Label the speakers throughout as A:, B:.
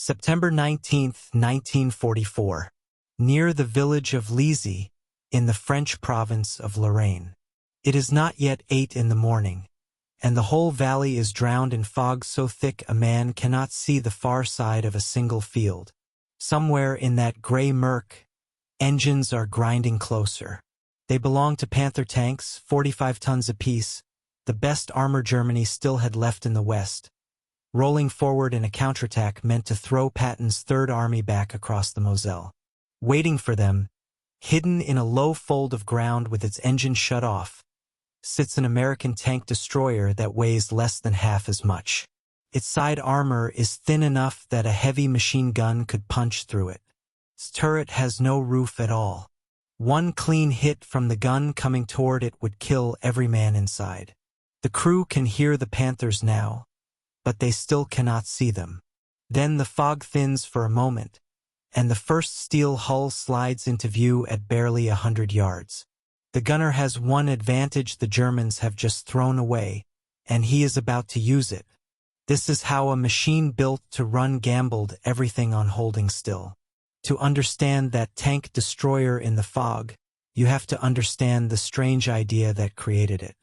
A: September 19, 1944. Near the village of Lezey, in the French province of Lorraine. It is not yet 8 in the morning, and the whole valley is drowned in fog so thick a man cannot see the far side of a single field. Somewhere in that gray murk, engines are grinding closer. They belong to Panther tanks, 45 tons apiece, the best armor Germany still had left in the West, rolling forward in a counterattack meant to throw Patton's Third Army back across the Moselle. Waiting for them, hidden in a low fold of ground with its engine shut off, sits an American tank destroyer that weighs less than half as much. Its side armor is thin enough that a heavy machine gun could punch through it. Its turret has no roof at all. One clean hit from the gun coming toward it would kill every man inside. The crew can hear the Panthers now, but they still cannot see them. Then the fog thins for a moment, and the first steel hull slides into view at barely 100 yards. The gunner has one advantage the Germans have just thrown away, and he is about to use it. This is how a machine built to run gambled everything on holding still. To understand that tank destroyer in the fog, you have to understand the strange idea that created it.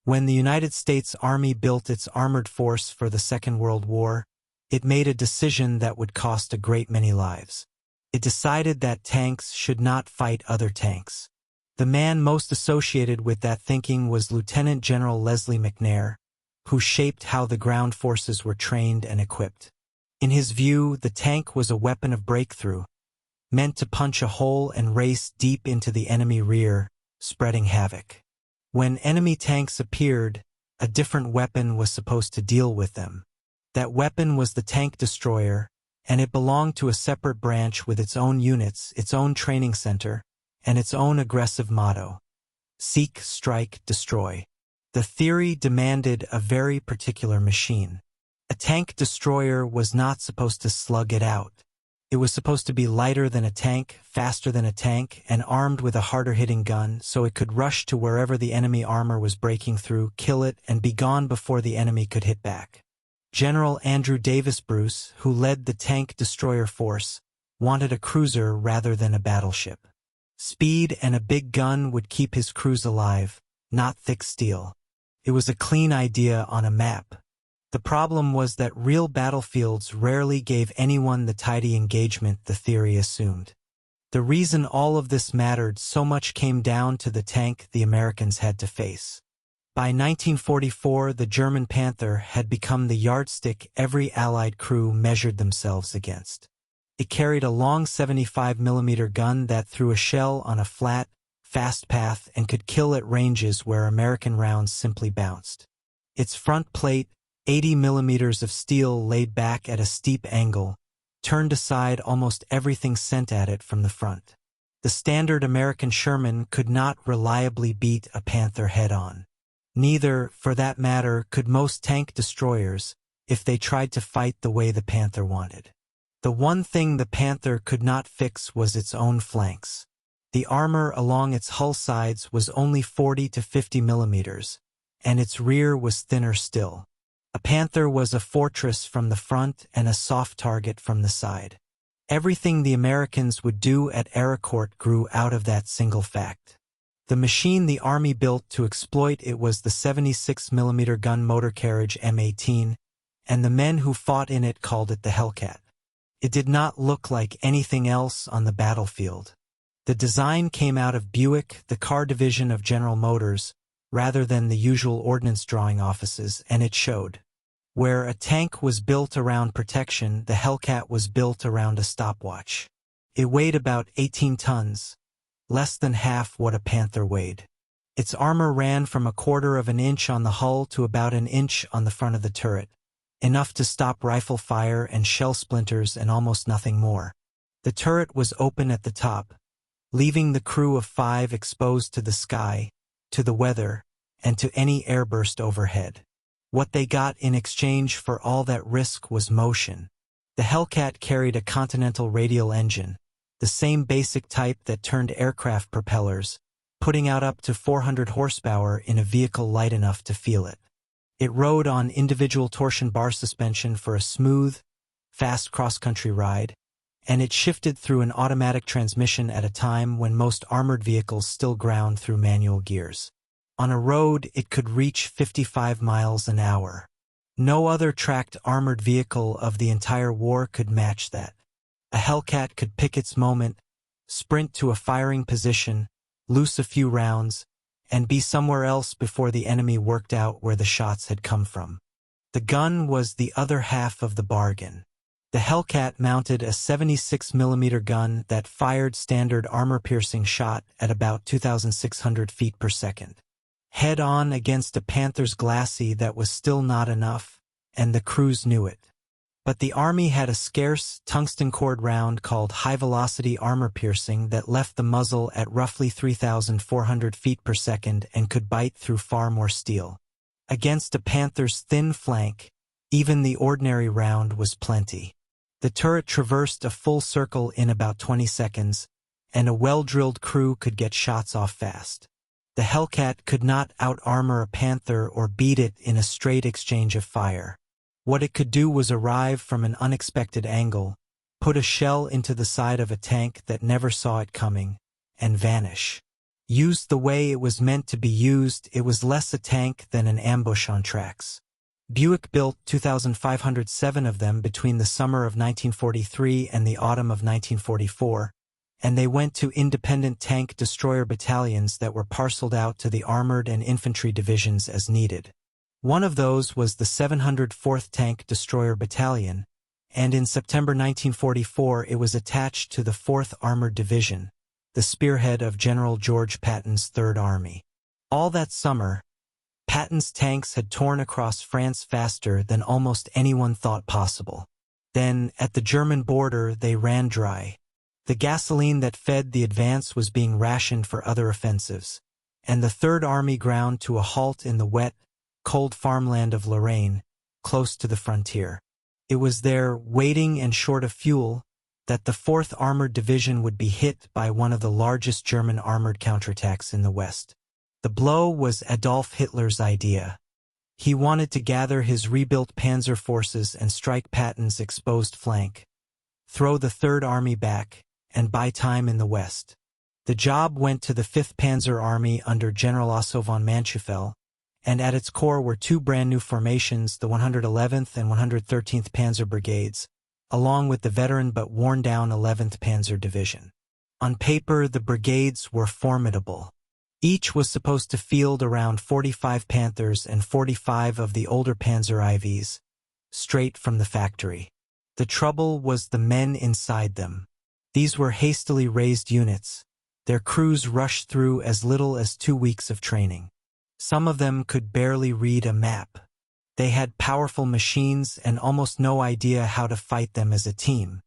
A: When the United States Army built its armored force for the Second World War, it made a decision that would cost a great many lives. It decided that tanks should not fight other tanks. The man most associated with that thinking was Lieutenant General Leslie McNair, who shaped how the ground forces were trained and equipped. In his view, the tank was a weapon of breakthrough, meant to punch a hole and race deep into the enemy rear, spreading havoc. When enemy tanks appeared, a different weapon was supposed to deal with them. That weapon was the tank destroyer, and it belonged to a separate branch with its own units, its own training center, and its own aggressive motto: seek, strike, destroy. The theory demanded a very particular machine. A tank destroyer was not supposed to slug it out. It was supposed to be lighter than a tank, faster than a tank, and armed with a harder-hitting gun so it could rush to wherever the enemy armor was breaking through, kill it, and be gone before the enemy could hit back. General Andrew Davis Bruce, who led the tank destroyer force, wanted a cruiser rather than a battleship. Speed and a big gun would keep his crews alive, not thick steel. It was a clean idea on a map. The problem was that real battlefields rarely gave anyone the tidy engagement the theory assumed. The reason all of this mattered so much came down to the tank the Americans had to face. By 1944, the German Panther had become the yardstick every Allied crew measured themselves against. It carried a long 75mm gun that threw a shell on a flat, fast path and could kill at ranges where American rounds simply bounced. Its front plate, 80mm of steel laid back at a steep angle, turned aside almost everything sent at it from the front. The standard American Sherman could not reliably beat a Panther head-on. Neither, for that matter, could most tank destroyers if they tried to fight the way the Panther wanted. The one thing the Panther could not fix was its own flanks. The armor along its hull sides was only 40 to 50mm, and its rear was thinner still. A Panther was a fortress from the front and a soft target from the side. Everything the Americans would do at Arracourt grew out of that single fact. The machine the Army built to exploit it was the 76mm Gun Motor Carriage M18, and the men who fought in it called it the Hellcat. It did not look like anything else on the battlefield. The design came out of Buick, the car division of General Motors, rather than the usual ordnance drawing offices, and it showed. Where a tank was built around protection, the Hellcat was built around a stopwatch. It weighed about 18 tons, less than half what a Panther weighed. Its armor ran from 1/4 of an inch on the hull to about an inch on the front of the turret, enough to stop rifle fire and shell splinters and almost nothing more. The turret was open at the top, leaving the crew of 5 exposed to the sky, to the weather, and to any airburst overhead. What they got in exchange for all that risk was motion. The Hellcat carried a Continental radial engine, the same basic type that turned aircraft propellers, putting out up to 400 horsepower in a vehicle light enough to feel it. It rode on individual torsion bar suspension for a smooth, fast cross-country ride, and it shifted through an automatic transmission at a time when most armored vehicles still ground through manual gears. On a road, it could reach 55 miles an hour. No other tracked armored vehicle of the entire war could match that. A Hellcat could pick its moment, sprint to a firing position, loose a few rounds, and be somewhere else before the enemy worked out where the shots had come from. The gun was the other half of the bargain. The Hellcat mounted a 76mm gun that fired standard armor-piercing shot at about 2,600 feet per second. Head-on against a Panther's glacis that was still not enough, and the crews knew it. But the Army had a scarce tungsten cord round called high-velocity armor-piercing that left the muzzle at roughly 3,400 feet per second and could bite through far more steel. Against a Panther's thin flank, even the ordinary round was plenty. The turret traversed a full circle in about 20 seconds, and a well-drilled crew could get shots off fast. The Hellcat could not out-armor a Panther or beat it in a straight exchange of fire. What it could do was arrive from an unexpected angle, put a shell into the side of a tank that never saw it coming, and vanish. Used the way it was meant to be used, it was less a tank than an ambush on tracks. Buick built 2,507 of them between the summer of 1943 and the autumn of 1944, and they went to independent tank destroyer battalions that were parceled out to the armored and infantry divisions as needed. One of those was the 704th Tank Destroyer Battalion, and in September 1944 it was attached to the 4th Armored Division, the spearhead of General George Patton's Third Army. All that summer, Patton's tanks had torn across France faster than almost anyone thought possible. Then, at the German border, they ran dry. The gasoline that fed the advance was being rationed for other offensives, and the Third Army ground to a halt in the wet, cold farmland of Lorraine, close to the frontier. It was there, waiting and short of fuel, that the 4th Armored Division would be hit by one of the largest German armored counterattacks in the West. The blow was Adolf Hitler's idea. He wanted to gather his rebuilt Panzer forces and strike Patton's exposed flank, throw the Third Army back, and buy time in the West. The job went to the 5th Panzer Army under General Otto von Manteuffel, and at its core were two brand-new formations, the 111th and 113th Panzer Brigades, along with the veteran but worn-down 11th Panzer Division. On paper, the brigades were formidable. Each was supposed to field around 45 Panthers and 45 of the older Panzer IVs, straight from the factory. The trouble was the men inside them. These were hastily raised units. Their crews rushed through as little as 2 weeks of training. Some of them could barely read a map. They had powerful machines and almost no idea how to fight them as a team.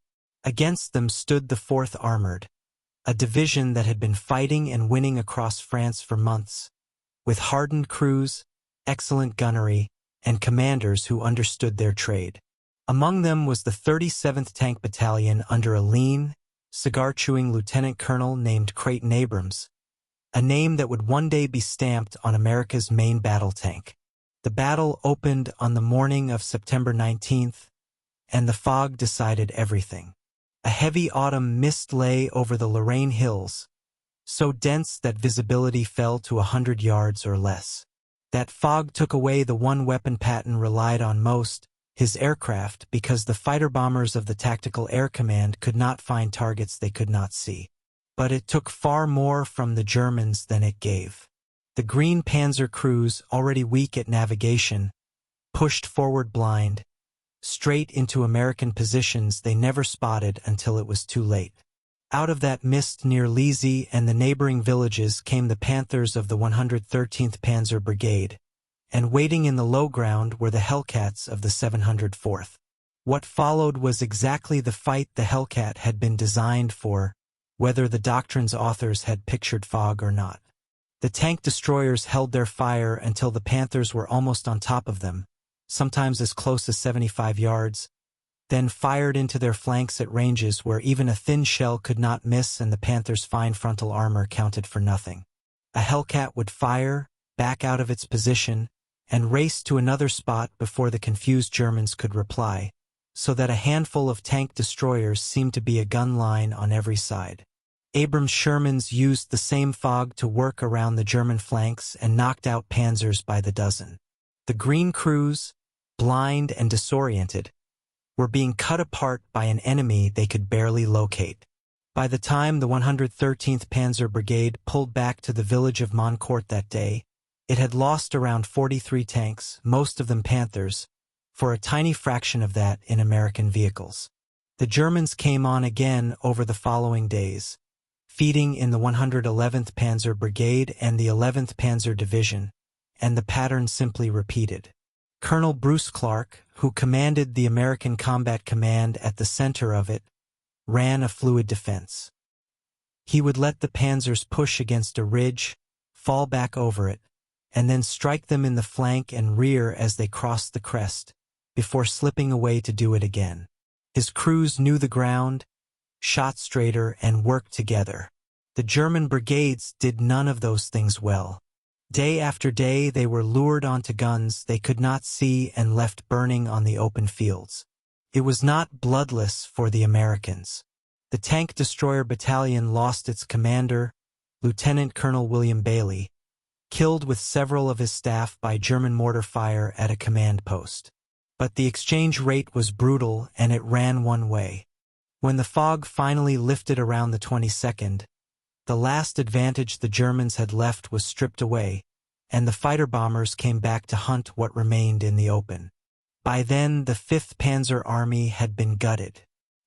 A: Against them stood the 4th Armored, a division that had been fighting and winning across France for months, with hardened crews, excellent gunnery, and commanders who understood their trade. Among them was the 37th Tank Battalion under a lean, cigar-chewing lieutenant colonel named Creighton Abrams, a name that would one day be stamped on America's main battle tank. The battle opened on the morning of September 19th, and the fog decided everything. A heavy autumn mist lay over the Lorraine hills, so dense that visibility fell to 100 yards or less. That fog took away the one weapon Patton relied on most, his aircraft, because the fighter bombers of the Tactical Air Command could not find targets they could not see. But it took far more from the Germans than it gave. The Green Panzer crews, already weak at navigation, pushed forward blind, straight into American positions they never spotted until it was too late. Out of that mist near Lezey and the neighboring villages came the Panthers of the 113th Panzer Brigade, and waiting in the low ground were the Hellcats of the 704th. What followed was exactly the fight the Hellcat had been designed for, whether the doctrine's authors had pictured fog or not. The tank destroyers held their fire until the Panthers were almost on top of them, sometimes as close as 75 yards, then fired into their flanks at ranges where even a thin shell could not miss and the Panther's fine frontal armor counted for nothing. A Hellcat would fire, back out of its position, and race to another spot before the confused Germans could reply, so that a handful of tank destroyers seemed to be a gun line on every side. Abrams Shermans used the same fog to work around the German flanks and knocked out panzers by the dozen. The green crews, blind and disoriented, were being cut apart by an enemy they could barely locate. By the time the 113th Panzer Brigade pulled back to the village of Manteuffel that day, it had lost around 43 tanks, most of them Panthers, for a tiny fraction of that in American vehicles. The Germans came on again over the following days, feeding in the 111th Panzer Brigade and the 11th Panzer Division, and the pattern simply repeated. Colonel Bruce Clark, who commanded the American Combat Command at the center of it, ran a fluid defense. He would let the panzers push against a ridge, fall back over it, and then strike them in the flank and rear as they crossed the crest, before slipping away to do it again. His crews knew the ground, shot straighter, and worked together. The German brigades did none of those things well. Day after day they were lured onto guns they could not see and left burning on the open fields. It was not bloodless for the Americans. The Tank Destroyer Battalion lost its commander, Lieutenant Colonel William Bailey, killed with several of his staff by German mortar fire at a command post. But the exchange rate was brutal and it ran one way. When the fog finally lifted around the 22nd, the last advantage the Germans had left was stripped away, and the fighter bombers came back to hunt what remained in the open. By then, the 5th Panzer Army had been gutted.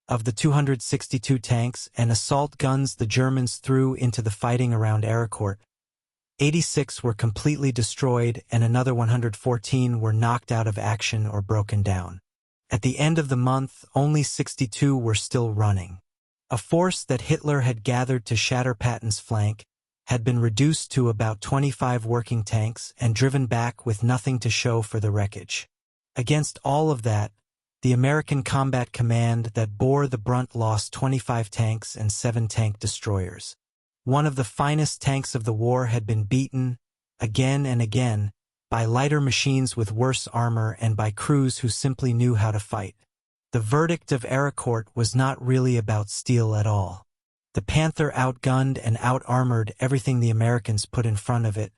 A: Of the 262 tanks and assault guns the Germans threw into the fighting around Arracourt, 86 were completely destroyed and another 114 were knocked out of action or broken down. At the end of the month, only 62 were still running. A force that Hitler had gathered to shatter Patton's flank had been reduced to about 25 working tanks and driven back with nothing to show for the wreckage. Against all of that, the American Combat Command that bore the brunt lost 25 tanks and 7 tank destroyers. One of the finest tanks of the war had been beaten, again and again, by lighter machines with worse armor and by crews who simply knew how to fight. The verdict of Arracourt was not really about steel at all. The Panther outgunned and out-armored everything the Americans put in front of it,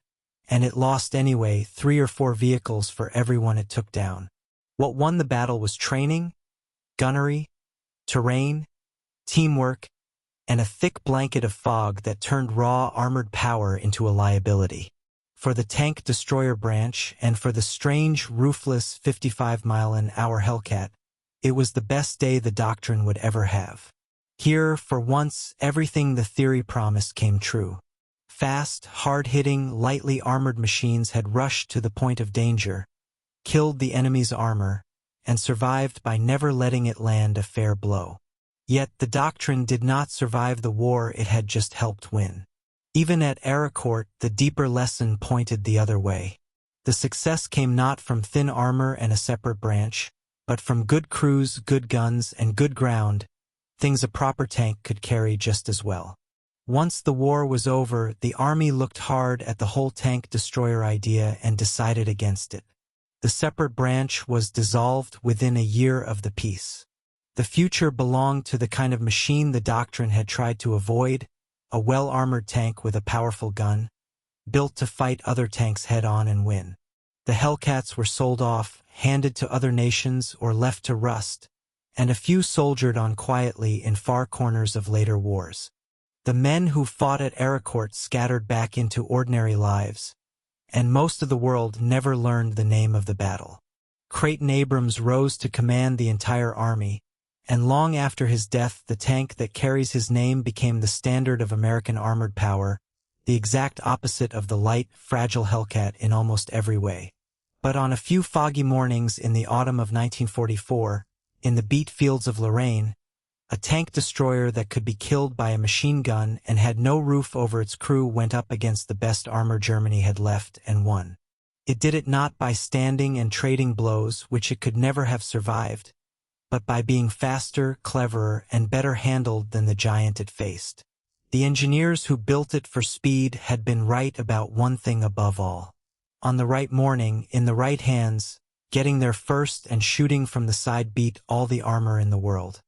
A: and it lost anyway 3 or 4 vehicles for everyone it took down. What won the battle was training, gunnery, terrain, teamwork, and a thick blanket of fog that turned raw armored power into a liability. For the tank destroyer branch and for the strange, roofless 55-mile-an-hour Hellcat, it was the best day the doctrine would ever have. Here, for once, everything the theory promised came true. Fast, hard-hitting, lightly armored machines had rushed to the point of danger, killed the enemy's armor, and survived by never letting it land a fair blow. Yet the doctrine did not survive the war it had just helped win. Even at Arracourt, the deeper lesson pointed the other way. The success came not from thin armor and a separate branch, but from good crews, good guns, and good ground, things a proper tank could carry just as well. Once the war was over, the Army looked hard at the whole tank destroyer idea and decided against it. The separate branch was dissolved within a year of the peace. The future belonged to the kind of machine the doctrine had tried to avoid, a well-armored tank with a powerful gun, built to fight other tanks head-on and win. The Hellcats were sold off, handed to other nations, or left to rust, and a few soldiered on quietly in far corners of later wars. The men who fought at Arracourt scattered back into ordinary lives, and most of the world never learned the name of the battle. Creighton Abrams rose to command the entire army, and long after his death the tank that carries his name became the standard of American armored power, the exact opposite of the light, fragile Hellcat in almost every way. But on a few foggy mornings in the autumn of 1944, in the beet fields of Lorraine, a tank destroyer that could be killed by a machine gun and had no roof over its crew went up against the best armor Germany had left and won. It did it not by standing and trading blows, which it could never have survived, but by being faster, cleverer, and better handled than the giant it faced. The engineers who built it for speed had been right about one thing above all. On the right morning, in the right hands, Getting there first and shooting from the side beat all the armor in the world.